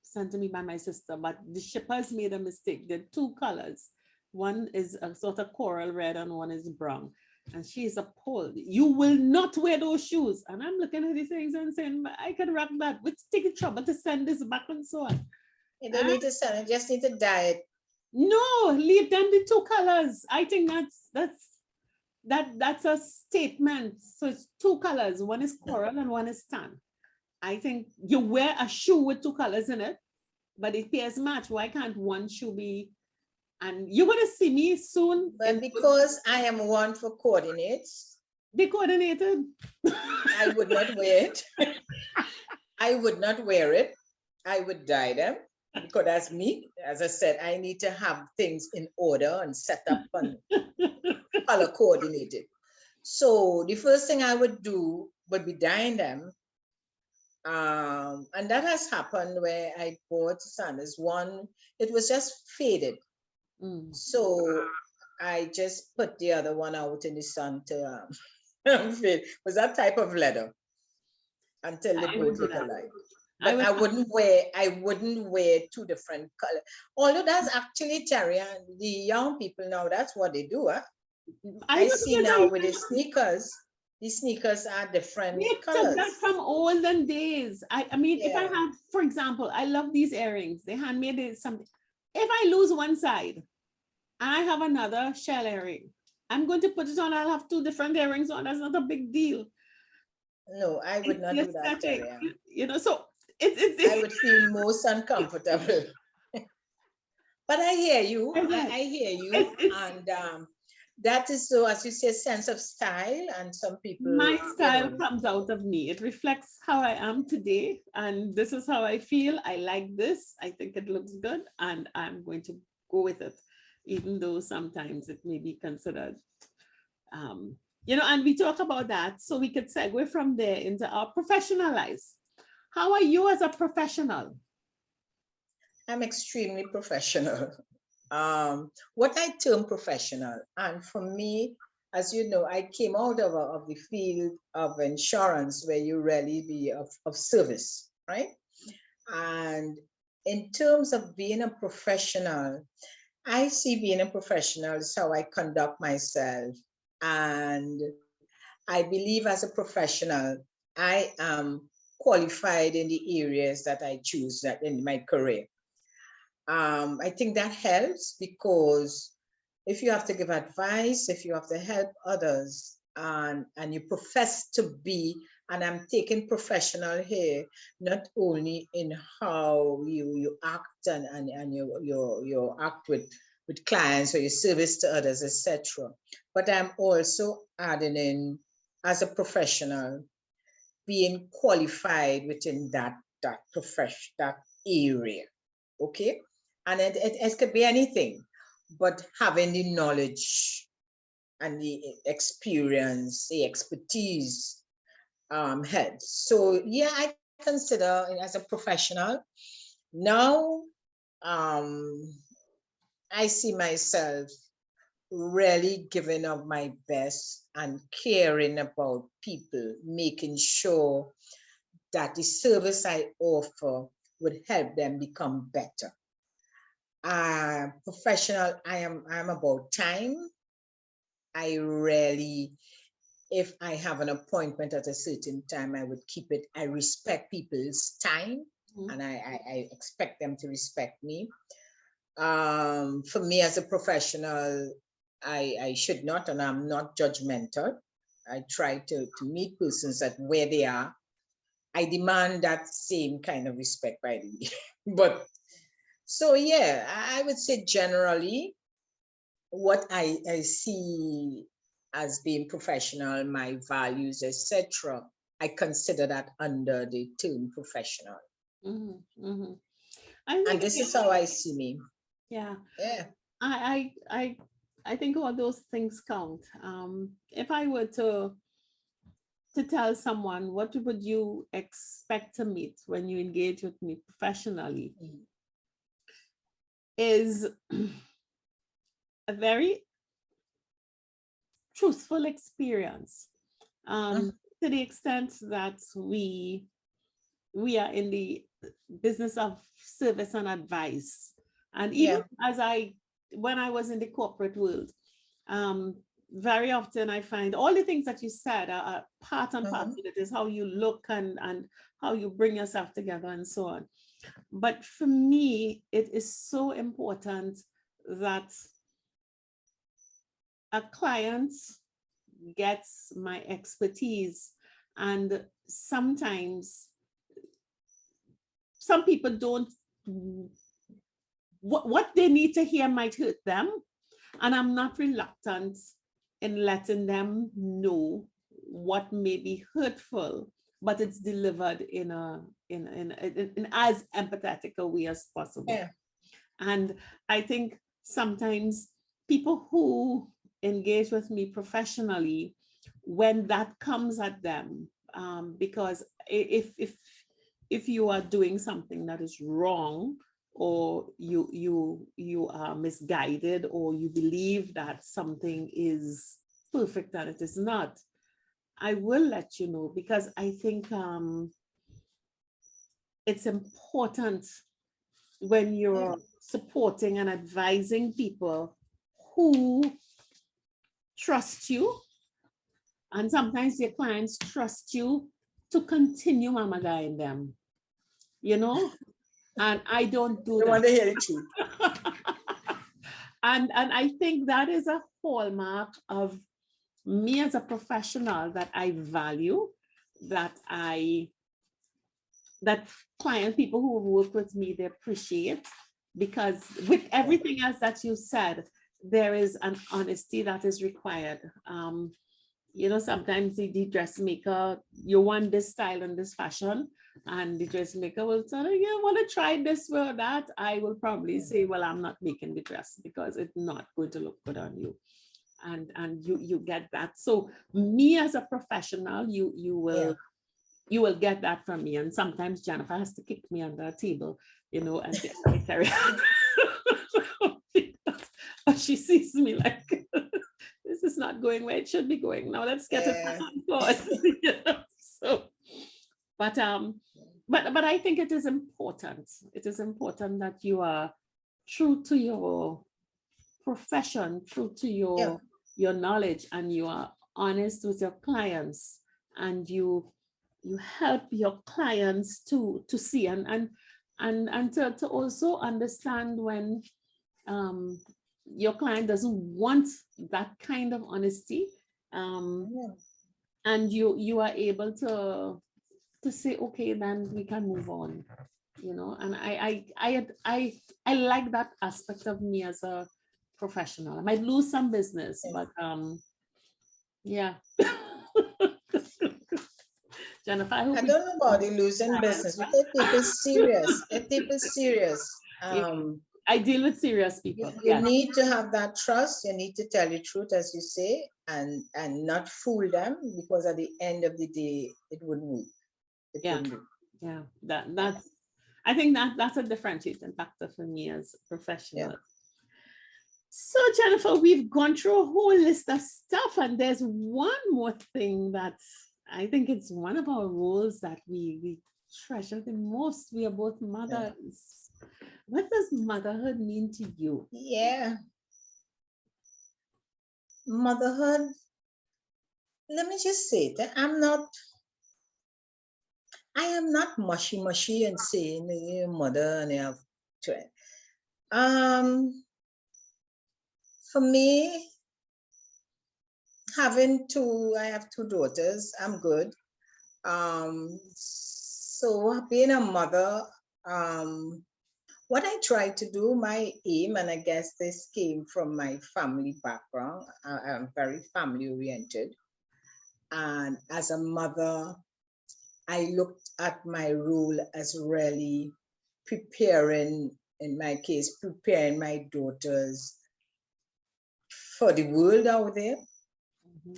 sent to me by my sister, but the shippers made a mistake. There are two colors. One is a sort of coral red and one is brown. And she is appalled. You will not wear those shoes. And I'm looking at these things and saying, I can rock that. Which take a trouble to send this back and so on. You don't need to sell it, just need to dye it. No, leave them the two colors. I think that's a statement. So it's two colors. One is coral and one is tan. I think you wear a shoe with two colors in it, but it pairs match. Why can't one shoe be? And you're gonna see me soon. But because I am one for coordinates, they coordinated. I would not wear it. I would not wear it. I would dye them because that's me. As I said, I need to have things in order and set up and color coordinated. So the first thing I would do would be dyeing them. And that has happened where I bought sandals. One, it was just faded. So I just put the other one out in the sun to fade. It was that type of leather until they both look alike. But I wouldn't wear two different colors. Although that's actually Terri-Ann, the young people now, that's what they do. Huh? I see now with the sneakers are different colors. That from olden days. I mean, if I have, for example, I love these earrings. They handmade something. If I lose one side and I have another shell earring, I'm going to put it on. I'll have two different earrings on. That's not a big deal. No, I would not do that, Terri-Ann. You know, so I would feel most uncomfortable. But I hear you. I hear you. And that is, so as you say, sense of style, and some people, my style comes out of me. It reflects how I am today, and this is how I feel. I like this. I think it looks good, and I'm going to go with it, even though sometimes it may be considered you know, and we talk about that, so we could segue from there into our professional lives. How are you as a professional? I'm extremely professional. What I term professional, and for me, as you know, I came out of the field of insurance where you really be of service, right? And in terms of being a professional, I see being a professional is how I conduct myself. And I believe as a professional, I am qualified in the areas that I choose that in my career. I think that helps because if you have to give advice, if you have to help others, and you profess to be, and I'm taking professional here, not only in how you act and you act with clients or your service to others, etc. But I'm also adding in as a professional, being qualified within that profession, that area. Okay. And it could be anything, but having the knowledge and the experience, the expertise helps. So yeah, I consider as a professional now, I see myself really giving up my best and caring about people, making sure that the service I offer would help them become better. Professional, I'm about time. I really, if I have an appointment at a certain time, I would keep it. I respect people's time, and I expect them to respect me. For me as a professional, I should not, and I'm not judgmental. I try to meet persons at where they are. I demand that same kind of respect, by the way. But so yeah, I would say generally what I see as being professional, my values, etc. I consider that under the term professional. And this is how I see me. Yeah. Yeah. I think all those things count. If I were to tell someone, what would you expect to meet when you engage with me professionally, is a very truthful experience, to the extent that we are in the business of service and advice. And even when I was in the corporate world, very often I find all the things that you said are part and parcel of it, is how you look and how you bring yourself together and so on. But for me, it is so important that a client gets my expertise. And sometimes some people don't, what they need to hear might hurt them. And I'm not reluctant in letting them know what may be hurtful, but it's delivered in as empathetic a way as possible. Yeah. And I think sometimes people who engage with me professionally, when that comes at them, because if you are doing something that is wrong, or you are misguided, or you believe that something is perfect and it is not, I will let you know, because I think it's important when you're supporting and advising people who trust you, and sometimes your clients trust you to continue mama guiding them, and I don't do that. I want to hear the truth. And I think that is a hallmark of me as a professional, that I value, that client, people who work with me, they appreciate, because with everything else that you said, there is an honesty that is required. Sometimes the dressmaker, you want this style and this fashion, and the dressmaker will tell you, you want to try this or that. I will probably say, well, I'm not making the dress because it's not going to look good on you. And you get that. So me as a professional, you will get that from me. And sometimes Jennifer has to kick me under a table, and say, hey, Terri-Ann. But she sees me like, this is not going where it should be going. Now let's get it back on course. So, but but I think it is important. It is important that you are true to your profession, true to Yeah. your knowledge, and you are honest with your clients, and you help your clients to see and to also understand when your client doesn't want that kind of honesty, Yeah. and you are able to say, okay, then we can move on, and I like that aspect of me as a professional. I might lose some business, but yeah. Jennifer, I hope I we don't know about the losing business. We take people serious. Take people serious. yeah, I deal with serious You, people. you Yeah, need to have that trust. You need to tell the truth, as you say, and not fool them, because at the end of the day, it wouldn't work. It yeah, wouldn't work. yeah. That's I think that's a differentiating factor for me as a Yeah. professional. So, Jennifer, we've gone through a whole list of stuff, and there's one more thing that I think it's one of our roles that we treasure the most. We are both mothers. What does motherhood mean to you? Yeah. Motherhood. Let me just say that I am not mushy and saying you're a mother and you have children. For me, I have two daughters. I'm good. So being a mother, what I try to do, my aim, and I guess this came from my family background. I'm very family oriented. And as a mother, I looked at my role as really preparing, in my case, preparing my daughters for the world out there, Mhm.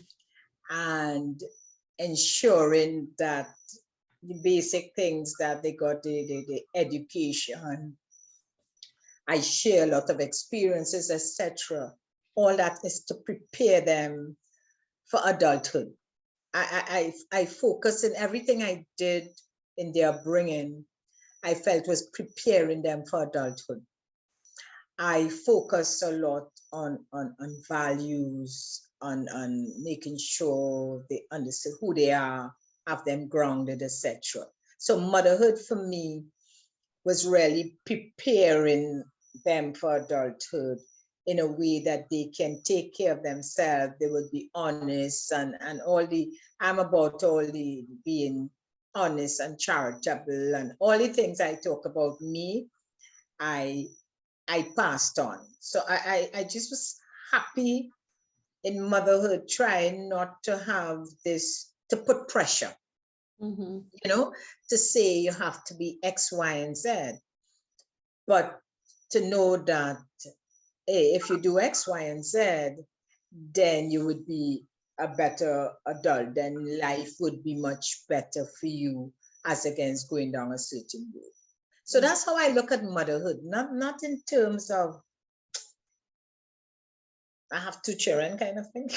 and ensuring that the basic things that they got, the education. I share a lot of experiences, etc. All that is to prepare them for adulthood. I focus in everything I did in their bringing, I felt was preparing them for adulthood. I focus a lot on values, on making sure they understand who they are, have them grounded, etc. So motherhood for me was really preparing them for adulthood in a way that they can take care of themselves, they would be honest, and all the, I'm about all the being honest and charitable and all the things I talk about me, I I passed on. So I just was happy in motherhood, trying not to have this, to put pressure, Mhm. to say you have to be X, Y, and Z, but to know that, hey, if you do X, Y, and Z, then you would be a better adult, then life would be much better for you as against going down a certain road. So that's how I look at motherhood, not in terms of I have two children kind of thing.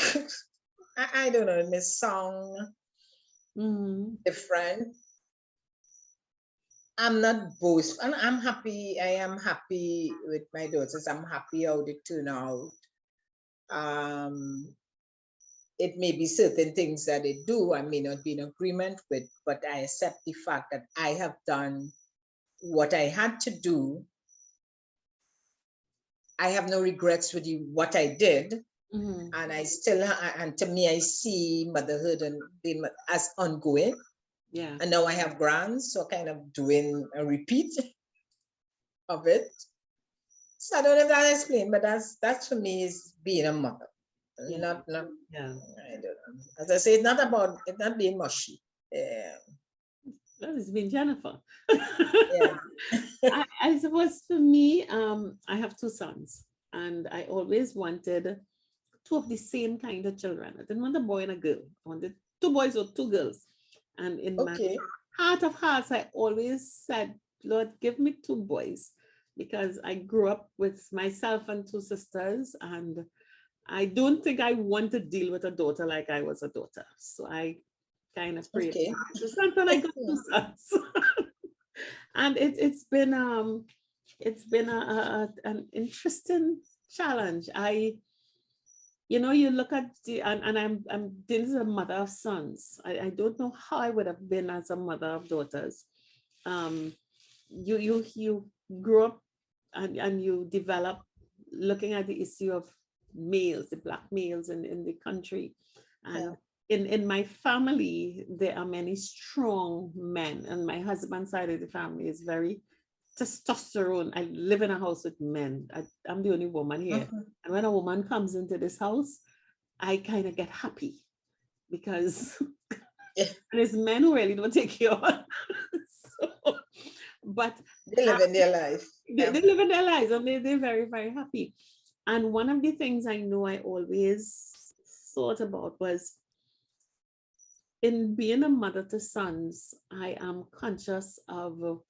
I don't know, it may sound Mhm. different. I'm not boastful. And I'm happy. I am happy with my daughters. I'm happy how they turn out. Um, it may be certain things that they do I may not be in agreement with, but I accept the fact that I have done what I had to do. I have no regrets with what I did, Mhm. and I still, and to me, I see motherhood and being as ongoing. Yeah. And now I have grands, so kind of doing a repeat of it. So I don't know if that explains, but that's for me is being a mother. Yeah. Not Yeah. I don't know. As I say, it's not being mushy. Yeah. That has been Jennifer. Yeah. I suppose for me, I have two sons, and I always wanted two of the same kind of children. I didn't want a boy and a girl. I wanted two boys or two girls. And in my Okay. heart of hearts, I always said, Lord, give me two boys, because I grew up with myself and two sisters, and I don't think I want to deal with a daughter like I was a daughter. So I kind of prayed Okay. for two sons, and I got two sons. And it's been an interesting challenge. You look at and I'm this is a mother of sons. I don't know how I would have been as a mother of daughters. Um, you grow up and you develop looking at the issue of males, the black males in the country. And in my family, there are many strong men, and my husband's side of the family is very testosterone. I live in a house with men. I'm the only woman here. And when a woman comes into this house, I kind of get happy because there's men who really don't take care of us. So, but They live in their life. they live in their lives and they're very, very happy. And one of the things I know I always thought about was in being a mother to sons, I am conscious of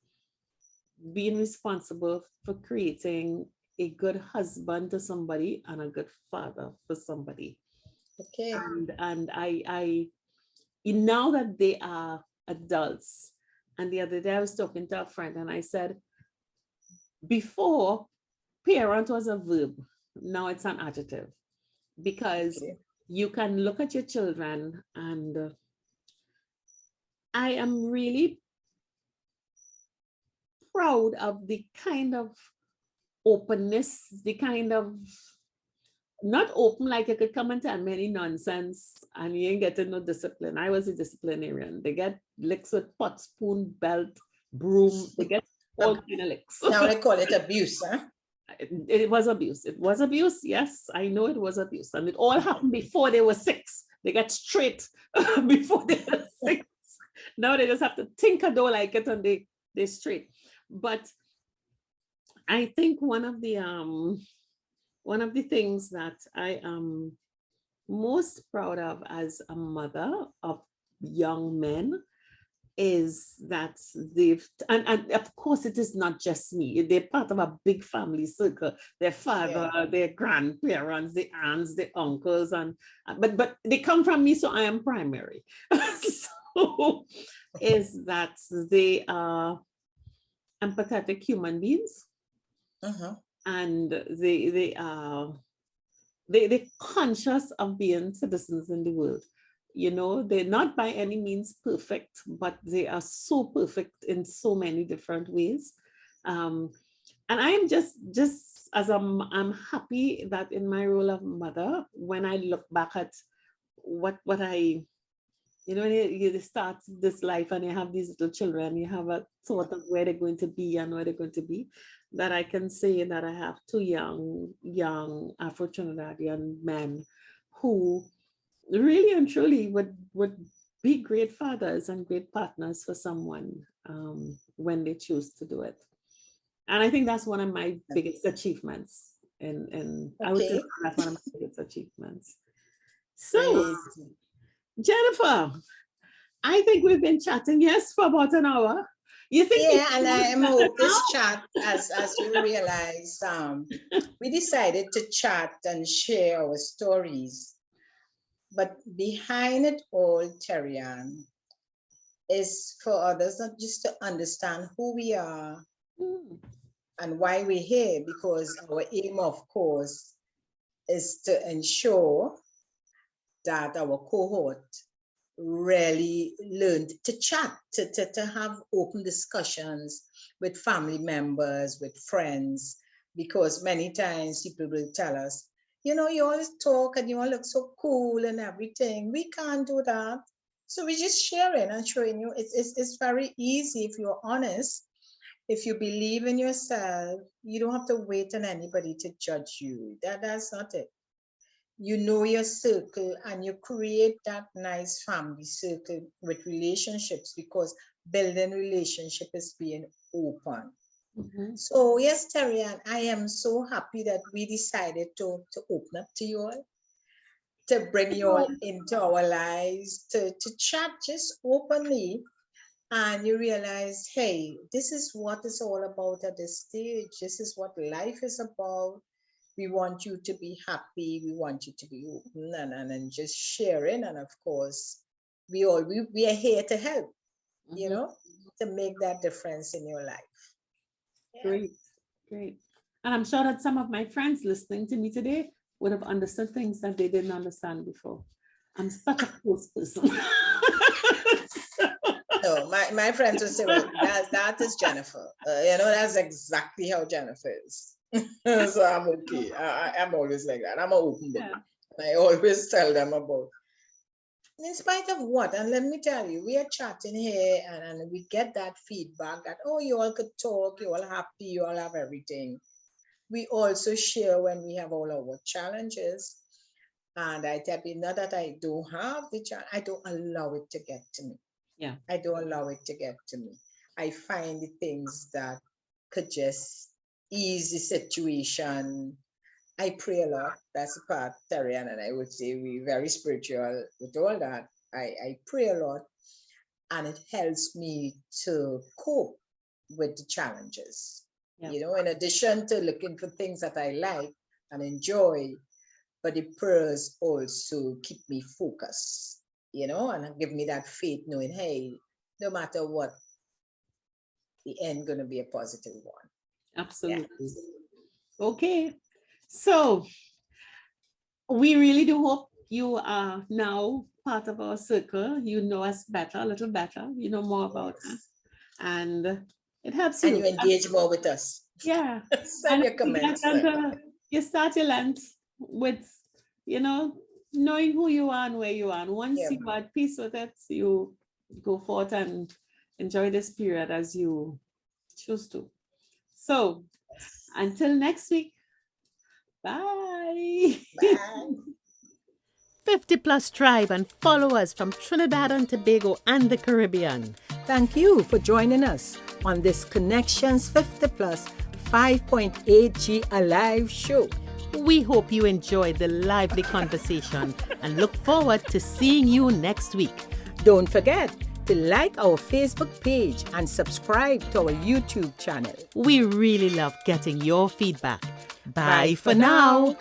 being responsible for creating a good husband to somebody and a good father for somebody. Okay. And I now that they are adults, and the other day I was talking to a friend and I said, before parent was a verb, now it's an adjective, because you can look at your children and I am really proud of the kind of openness, the kind of not open like you could come and tell me any nonsense and you ain't getting no discipline. I was a disciplinarian. They get licks with pot, spoon, belt, broom. They get all kind of licks. Now they call it abuse, huh? It was abuse. It was abuse. Yes, I know it was abuse. And it all happened before they were 6. They got straight before they were 6. Now they just have to think a door like it and they're straight. But I think one of the things that I am most proud of as a mother of young men is that and of course it is not just me. They're part of a big family circle. Their father, their grandparents, the aunts, the uncles, and but they come from me, so I am primary. So is that they are empathetic human beings. And they're conscious of being citizens in the world. They're not by any means perfect, but they are so perfect in so many different ways. And I am just as I'm happy that in my role of mother, when I look back at what I, when you start this life and you have these little children, you have a thought of where they're going to be and where they're going to be, that I can say that I have 2 young Afro-Trinidadian men who really and truly would be great fathers and great partners for someone when they choose to do it. And I think that's one of my biggest achievements. And I would say that's one of my biggest achievements. So, Jennifer, I think we've been chatting, yes, for about an hour. You think? Yeah, and I hope this chat, as you realize, we decided to chat and share our stories. But behind it all, Terri-Ann, is for others not just to understand who we are and why we're here, because our aim, of course, is to ensure that our cohort really learned to chat, to have open discussions with family members, with friends, because many times people will tell us, you always talk and you all look so cool and everything. We can't do that. So we're just sharing and showing you it's very easy if you're honest. If you believe in yourself, you don't have to wait on anybody to judge you. That's not it. You know your circle and you create that nice family circle with relationships, because building relationship is being open. So yes, Terri-Ann, I am so happy that we decided to open up to you all, to bring you all into our lives, to chat just openly. And you realize, hey, this is what it's all about at this stage. This is what life is about. We want you to be happy. We want you to be open and just sharing. And of course, we are here to help. you Mhm. know, to make that difference in your life. Yeah. Great, great. And I'm sure that some of my friends listening to me today would have understood things that they didn't understand before. I'm such a close person. No, my friends would say, well, that is Jennifer. That's exactly how Jennifer is. So I'm okay. I'm always like that. I'm an open book. Yeah. And I always tell them about, in spite of what, and let me tell you, we are chatting here and we get that feedback that, oh, you all could talk, you all happy, you all have everything. We also share when we have all our challenges. And I tell you, not that I don't have the challenge, I don't allow it to get to me. Yeah. I don't allow it to get to me. I find the things that could just ease the situation. I pray a lot. That's the part, Terri-Ann and I would say we're very spiritual with all that. I pray a lot and it helps me to cope with the challenges. Yeah. In addition to looking for things that I like and enjoy, but the prayers also keep me focused, and give me that faith knowing, hey, no matter what, the end gonna be a positive one. Absolutely. Okay. So we really do hope you are now part of our circle. You know us better, a little better. You know more about us. And it helps And you. you engage more with us. Yeah. Send your comments. You start your lunch with, knowing who you are and where you are. And once Yeah. you are at peace with it, you go forth and enjoy this period as you choose to. So until next week, bye. Bye. 50 Plus Tribe and followers from Trinidad and Tobago and the Caribbean. Thank you for joining us on this Connections 50 Plus 5.8G Alive show. We hope you enjoyed the lively conversation and look forward to seeing you next week. Don't forget to like our Facebook page and subscribe to our YouTube channel. We really love getting your feedback. Bye for now.